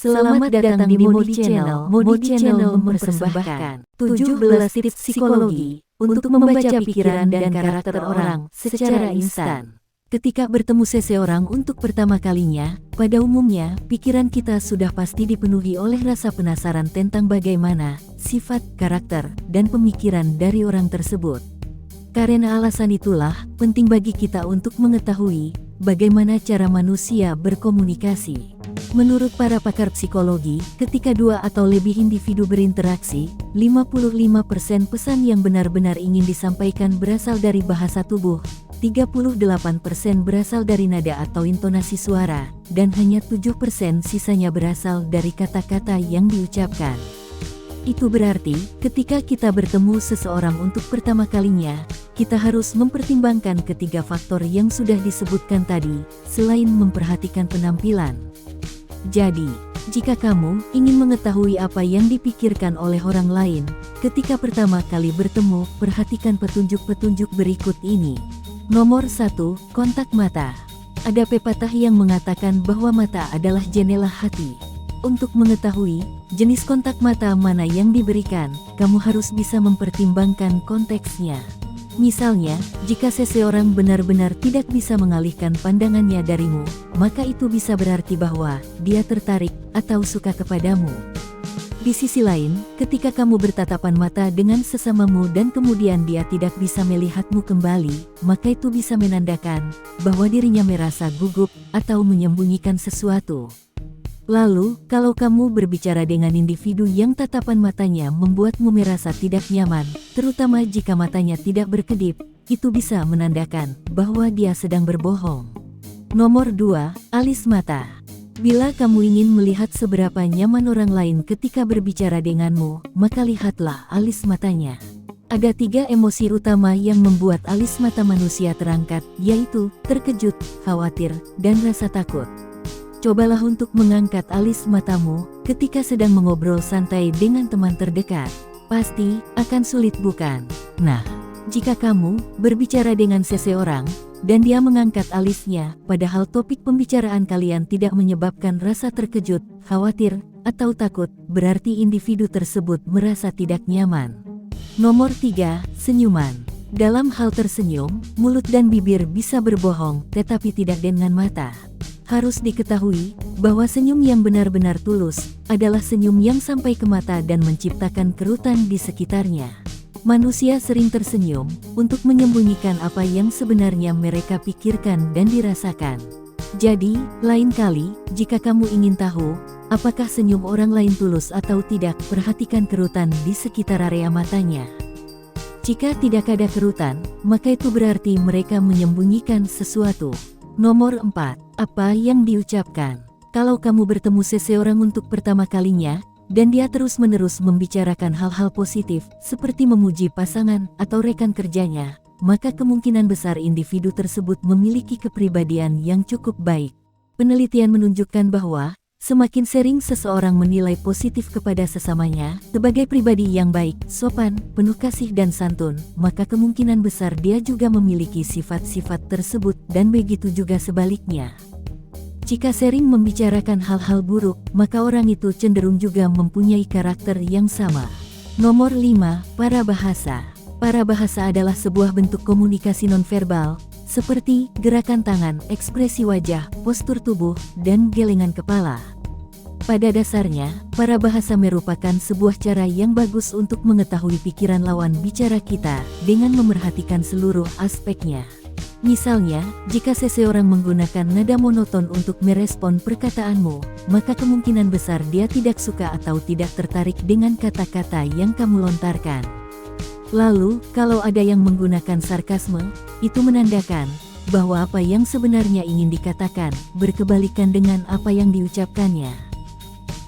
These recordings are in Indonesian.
Selamat datang di Modi Channel. Modi Channel mempersembahkan 17 tips psikologi untuk membaca pikiran dan karakter orang secara instan. Ketika bertemu seseorang untuk pertama kalinya, pada umumnya, pikiran kita sudah pasti dipenuhi oleh rasa penasaran tentang bagaimana sifat, karakter, dan pemikiran dari orang tersebut. Karena alasan itulah, penting bagi kita untuk mengetahui bagaimana cara manusia berkomunikasi. Menurut para pakar psikologi, ketika dua atau lebih individu berinteraksi, 55% pesan yang benar-benar ingin disampaikan berasal dari bahasa tubuh, 38% berasal dari nada atau intonasi suara, dan hanya 7% sisanya berasal dari kata-kata yang diucapkan. Itu berarti, ketika kita bertemu seseorang untuk pertama kalinya, kita harus mempertimbangkan ketiga faktor yang sudah disebutkan tadi, selain memperhatikan penampilan. Jadi, jika kamu ingin mengetahui apa yang dipikirkan oleh orang lain, ketika pertama kali bertemu, perhatikan petunjuk-petunjuk berikut ini. Nomor 1, kontak mata. Ada pepatah yang mengatakan bahwa mata adalah jendela hati. Untuk mengetahui jenis kontak mata mana yang diberikan, kamu harus bisa mempertimbangkan konteksnya. Misalnya, jika seseorang benar-benar tidak bisa mengalihkan pandangannya darimu, maka itu bisa berarti bahwa dia tertarik atau suka kepadamu. Di sisi lain, ketika kamu bertatapan mata dengan sesamamu dan kemudian dia tidak bisa melihatmu kembali, maka itu bisa menandakan bahwa dirinya merasa gugup atau menyembunyikan sesuatu. Lalu, kalau kamu berbicara dengan individu yang tatapan matanya membuatmu merasa tidak nyaman, terutama jika matanya tidak berkedip, itu bisa menandakan bahwa dia sedang berbohong. Nomor 2, alis mata. Bila kamu ingin melihat seberapa nyaman orang lain ketika berbicara denganmu, maka lihatlah alis matanya. Ada 3 emosi utama yang membuat alis mata manusia terangkat, yaitu terkejut, khawatir, dan rasa takut. Cobalah untuk mengangkat alis matamu ketika sedang mengobrol santai dengan teman terdekat. Pasti akan sulit, bukan? Nah, jika kamu berbicara dengan seseorang dan dia mengangkat alisnya, padahal topik pembicaraan kalian tidak menyebabkan rasa terkejut, khawatir, atau takut, berarti individu tersebut merasa tidak nyaman. Nomor 3, senyuman. Dalam hal tersenyum, mulut dan bibir bisa berbohong, tetapi tidak dengan mata. Harus diketahui bahwa senyum yang benar-benar tulus adalah senyum yang sampai ke mata dan menciptakan kerutan di sekitarnya. Manusia sering tersenyum untuk menyembunyikan apa yang sebenarnya mereka pikirkan dan dirasakan. Jadi, lain kali, jika kamu ingin tahu apakah senyum orang lain tulus atau tidak, perhatikan kerutan di sekitar area matanya. Jika tidak ada kerutan, maka itu berarti mereka menyembunyikan sesuatu. Nomor 4, apa yang diucapkan. Kalau kamu bertemu seseorang untuk pertama kalinya, dan dia terus-menerus membicarakan hal-hal positif, seperti memuji pasangan atau rekan kerjanya, maka kemungkinan besar individu tersebut memiliki kepribadian yang cukup baik. Penelitian menunjukkan bahwa, semakin sering seseorang menilai positif kepada sesamanya, sebagai pribadi yang baik, sopan, penuh kasih dan santun, maka kemungkinan besar dia juga memiliki sifat-sifat tersebut, dan begitu juga sebaliknya. Jika sering membicarakan hal-hal buruk, maka orang itu cenderung juga mempunyai karakter yang sama. Nomor 5, parabahasa. Parabahasa adalah sebuah bentuk komunikasi nonverbal, seperti gerakan tangan, ekspresi wajah, postur tubuh, dan gelengan kepala. Pada dasarnya, parabahasa merupakan sebuah cara yang bagus untuk mengetahui pikiran lawan bicara kita dengan memerhatikan seluruh aspeknya. Misalnya, jika seseorang menggunakan nada monoton untuk merespon perkataanmu, maka kemungkinan besar dia tidak suka atau tidak tertarik dengan kata-kata yang kamu lontarkan. Lalu, kalau ada yang menggunakan sarkasme, itu menandakan bahwa apa yang sebenarnya ingin dikatakan berkebalikan dengan apa yang diucapkannya.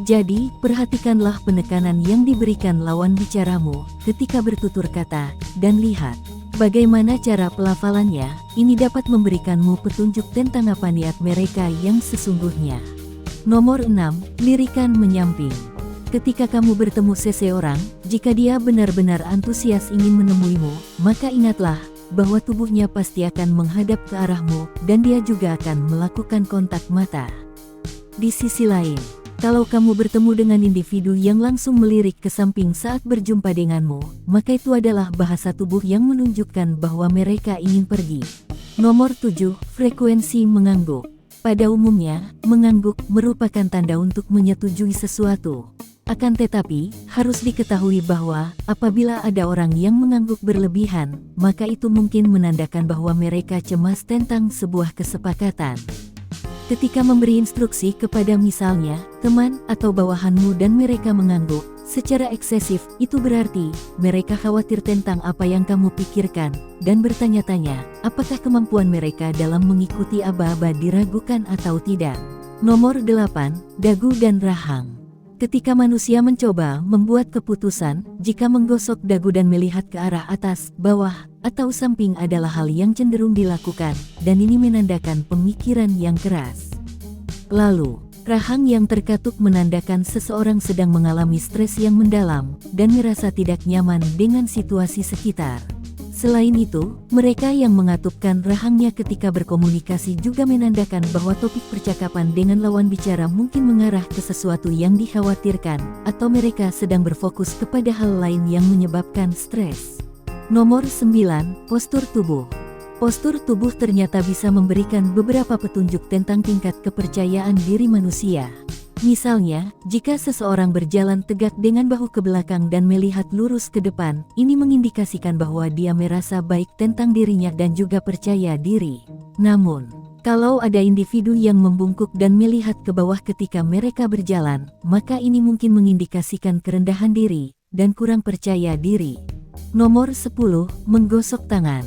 Jadi, perhatikanlah penekanan yang diberikan lawan bicaramu ketika bertutur kata, dan lihat bagaimana cara pelafalannya. Ini dapat memberikanmu petunjuk tentang apa niat mereka yang sesungguhnya. Nomor 6, lirikan menyamping. Ketika kamu bertemu seseorang, jika dia benar-benar antusias ingin menemuimu, maka ingatlah bahwa tubuhnya pasti akan menghadap ke arahmu, dan dia juga akan melakukan kontak mata. Di sisi lain, Kalau kamu bertemu dengan individu yang langsung melirik ke samping saat berjumpa denganmu, maka itu adalah bahasa tubuh yang menunjukkan bahwa mereka ingin pergi. Nomor 7, frekuensi mengangguk. Pada umumnya, mengangguk merupakan tanda untuk menyetujui sesuatu. Akan tetapi, harus diketahui bahwa apabila ada orang yang mengangguk berlebihan, maka itu mungkin menandakan bahwa mereka cemas tentang sebuah kesepakatan. Ketika memberi instruksi kepada misalnya teman atau bawahanmu dan mereka mengangguk secara eksesif, itu berarti mereka khawatir tentang apa yang kamu pikirkan dan bertanya-tanya apakah kemampuan mereka dalam mengikuti aba-aba diragukan atau tidak. Nomor 8, dagu dan rahang. Ketika manusia mencoba membuat keputusan, jika menggosok dagu dan melihat ke arah atas, bawah, atau samping adalah hal yang cenderung dilakukan, dan ini menandakan pemikiran yang keras. Lalu, rahang yang terkatuk menandakan seseorang sedang mengalami stres yang mendalam, dan merasa tidak nyaman dengan situasi sekitar. Selain itu, mereka yang mengatupkan rahangnya ketika berkomunikasi juga menandakan bahwa topik percakapan dengan lawan bicara mungkin mengarah ke sesuatu yang dikhawatirkan, atau mereka sedang berfokus kepada hal lain yang menyebabkan stres. Nomor 9, postur tubuh. Postur tubuh ternyata bisa memberikan beberapa petunjuk tentang tingkat kepercayaan diri manusia. Misalnya, jika seseorang berjalan tegak dengan bahu ke belakang dan melihat lurus ke depan, ini mengindikasikan bahwa dia merasa baik tentang dirinya dan juga percaya diri. Namun, kalau ada individu yang membungkuk dan melihat ke bawah ketika mereka berjalan, maka ini mungkin mengindikasikan kerendahan diri dan kurang percaya diri. Nomor 10, menggosok tangan.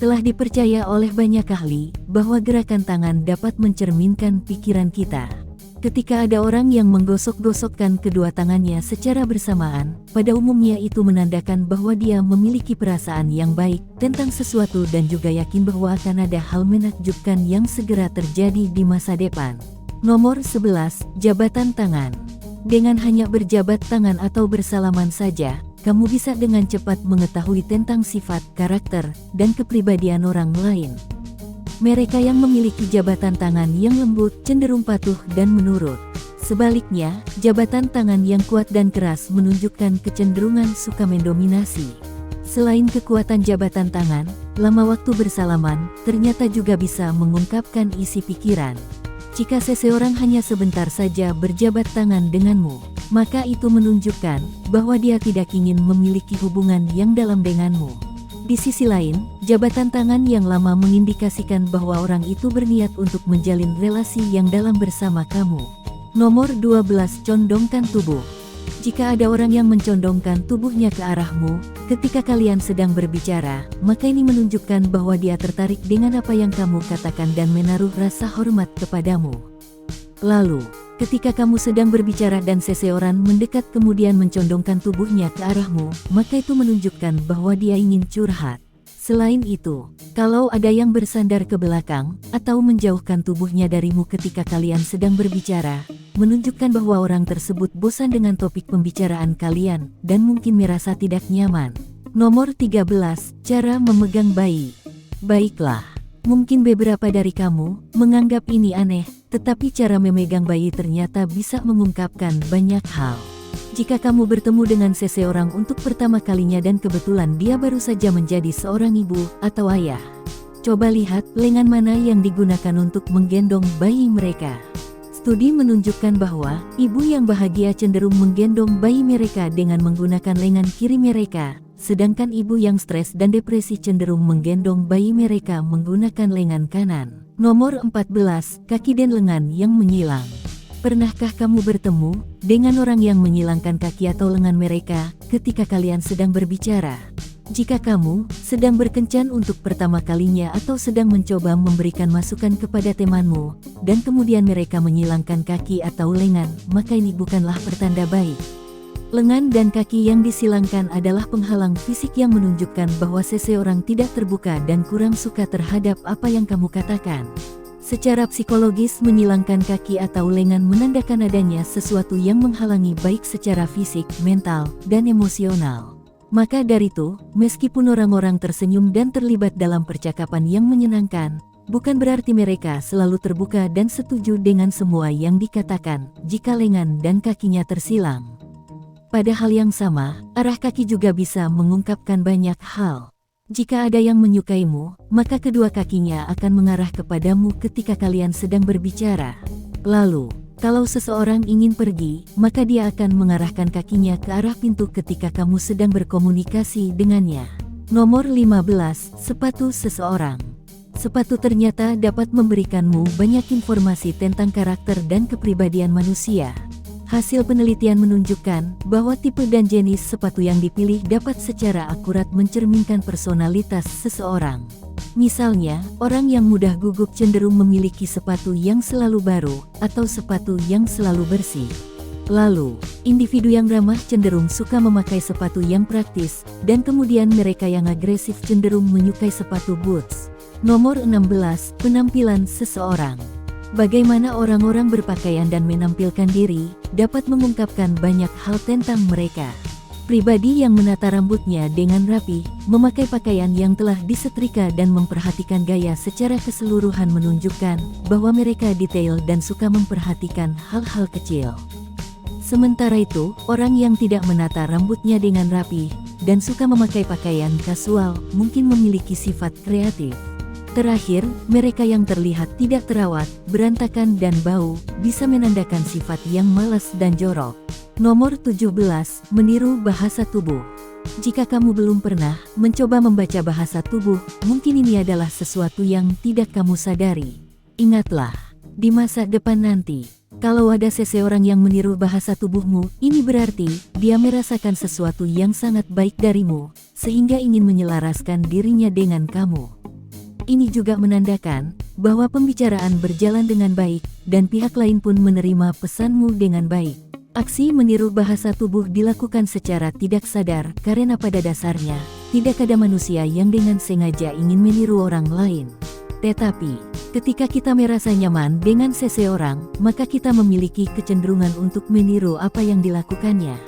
Telah dipercaya oleh banyak ahli bahwa gerakan tangan dapat mencerminkan pikiran kita. Ketika ada orang yang menggosok-gosokkan kedua tangannya secara bersamaan, pada umumnya itu menandakan bahwa dia memiliki perasaan yang baik tentang sesuatu dan juga yakin bahwa akan ada hal menakjubkan yang segera terjadi di masa depan. Nomor 11, jabatan tangan. Dengan hanya berjabat tangan atau bersalaman saja, kamu bisa dengan cepat mengetahui tentang sifat, karakter, dan kepribadian orang lain. Mereka yang memiliki jabatan tangan yang lembut cenderung patuh dan menurut. Sebaliknya, jabatan tangan yang kuat dan keras menunjukkan kecenderungan suka mendominasi. Selain kekuatan jabatan tangan, lama waktu bersalaman ternyata juga bisa mengungkapkan isi pikiran. Jika seseorang hanya sebentar saja berjabat tangan denganmu, maka itu menunjukkan bahwa dia tidak ingin memiliki hubungan yang dalam denganmu. Di sisi lain, jabatan tangan yang lama mengindikasikan bahwa orang itu berniat untuk menjalin relasi yang dalam bersama kamu. Nomor 12, condongkan tubuh. Jika ada orang yang mencondongkan tubuhnya ke arahmu ketika kalian sedang berbicara, maka ini menunjukkan bahwa dia tertarik dengan apa yang kamu katakan dan menaruh rasa hormat kepadamu. Lalu, ketika kamu sedang berbicara dan seseorang mendekat kemudian mencondongkan tubuhnya ke arahmu, maka itu menunjukkan bahwa dia ingin curhat. Selain itu, kalau ada yang bersandar ke belakang atau menjauhkan tubuhnya darimu ketika kalian sedang berbicara, menunjukkan bahwa orang tersebut bosan dengan topik pembicaraan kalian dan mungkin merasa tidak nyaman. Nomor 13, cara memegang bayi. Baiklah, mungkin beberapa dari kamu menganggap ini aneh, tetapi cara memegang bayi ternyata bisa mengungkapkan banyak hal. Jika kamu bertemu dengan seseorang untuk pertama kalinya dan kebetulan dia baru saja menjadi seorang ibu atau ayah, coba lihat lengan mana yang digunakan untuk menggendong bayi mereka. Studi menunjukkan bahwa ibu yang bahagia cenderung menggendong bayi mereka dengan menggunakan lengan kiri mereka, sedangkan ibu yang stres dan depresi cenderung menggendong bayi mereka menggunakan lengan kanan. Nomor 14, kaki dan lengan yang menyilang. Pernahkah kamu bertemu dengan orang yang menyilangkan kaki atau lengan mereka ketika kalian sedang berbicara? Jika kamu sedang berkencan untuk pertama kalinya atau sedang mencoba memberikan masukan kepada temanmu, dan kemudian mereka menyilangkan kaki atau lengan, maka ini bukanlah pertanda baik. Lengan dan kaki yang disilangkan adalah penghalang fisik yang menunjukkan bahwa seseorang tidak terbuka dan kurang suka terhadap apa yang kamu katakan. Secara psikologis, menyilangkan kaki atau lengan menandakan adanya sesuatu yang menghalangi baik secara fisik, mental, dan emosional. Maka dari itu, meskipun orang-orang tersenyum dan terlibat dalam percakapan yang menyenangkan, Bukan berarti mereka selalu terbuka dan setuju dengan semua yang dikatakan jika lengan dan kakinya tersilang. Pada hal yang sama, arah kaki juga bisa mengungkapkan banyak hal. Jika ada yang menyukaimu, maka kedua kakinya akan mengarah kepadamu ketika kalian sedang berbicara. Lalu, kalau seseorang ingin pergi, maka dia akan mengarahkan kakinya ke arah pintu ketika kamu sedang berkomunikasi dengannya. Nomor 15, sepatu seseorang. Sepatu ternyata dapat memberikanmu banyak informasi tentang karakter dan kepribadian manusia. Hasil penelitian menunjukkan bahwa tipe dan jenis sepatu yang dipilih dapat secara akurat mencerminkan personalitas seseorang. Misalnya, orang yang mudah gugup cenderung memiliki sepatu yang selalu baru, atau sepatu yang selalu bersih. Lalu, individu yang ramah cenderung suka memakai sepatu yang praktis, dan kemudian mereka yang agresif cenderung menyukai sepatu boots. Nomor 16, penampilan seseorang. Bagaimana orang-orang berpakaian dan menampilkan diri, dapat mengungkapkan banyak hal tentang mereka. Pribadi yang menata rambutnya dengan rapi, memakai pakaian yang telah disetrika dan memperhatikan gaya secara keseluruhan menunjukkan bahwa mereka detail dan suka memperhatikan hal-hal kecil. Sementara itu, orang yang tidak menata rambutnya dengan rapi dan suka memakai pakaian kasual mungkin memiliki sifat kreatif. Terakhir, mereka yang terlihat tidak terawat, berantakan dan bau, bisa menandakan sifat yang malas dan jorok. Nomor 17, meniru bahasa tubuh. Jika kamu belum pernah mencoba membaca bahasa tubuh, mungkin ini adalah sesuatu yang tidak kamu sadari. Ingatlah, di masa depan nanti, kalau ada seseorang yang meniru bahasa tubuhmu, ini berarti dia merasakan sesuatu yang sangat baik darimu, sehingga ingin menyelaraskan dirinya dengan kamu. Ini juga menandakan bahwa pembicaraan berjalan dengan baik, dan pihak lain pun menerima pesanmu dengan baik. Aksi meniru bahasa tubuh dilakukan secara tidak sadar karena pada dasarnya, tidak ada manusia yang dengan sengaja ingin meniru orang lain. Tetapi, ketika kita merasa nyaman dengan seseorang, maka kita memiliki kecenderungan untuk meniru apa yang dilakukannya.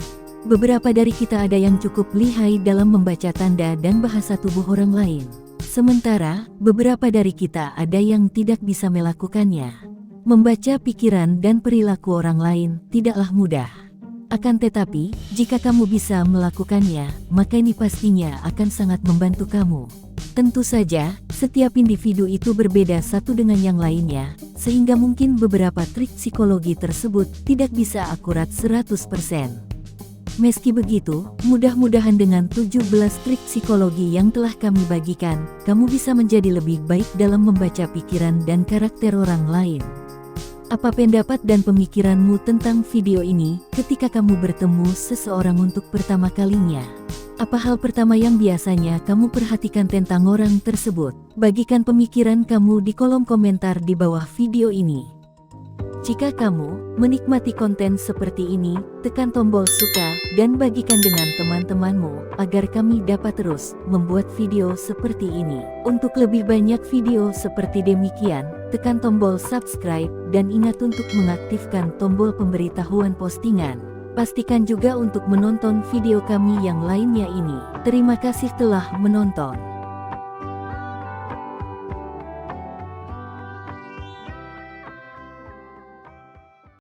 Beberapa dari kita ada yang cukup lihai dalam membaca tanda dan bahasa tubuh orang lain. Sementara, beberapa dari kita ada yang tidak bisa melakukannya. Membaca pikiran dan perilaku orang lain tidaklah mudah. Akan tetapi, jika kamu bisa melakukannya, maka ini pastinya akan sangat membantu kamu. Tentu saja, setiap individu itu berbeda satu dengan yang lainnya, sehingga mungkin beberapa trik psikologi tersebut tidak bisa akurat 100%. Meski begitu, mudah-mudahan dengan 17 trik psikologi yang telah kami bagikan, kamu bisa menjadi lebih baik dalam membaca pikiran dan karakter orang lain. Apa pendapat dan pemikiranmu tentang video ini ketika kamu bertemu seseorang untuk pertama kalinya? Apa hal pertama yang biasanya kamu perhatikan tentang orang tersebut? Bagikan pemikiran kamu di kolom komentar di bawah video ini. Jika kamu menikmati konten seperti ini, tekan tombol suka dan bagikan dengan teman-temanmu agar kami dapat terus membuat video seperti ini. Untuk lebih banyak video seperti demikian, tekan tombol subscribe dan ingat untuk mengaktifkan tombol pemberitahuan postingan. Pastikan juga untuk menonton video kami yang lainnya ini. Terima kasih telah menonton.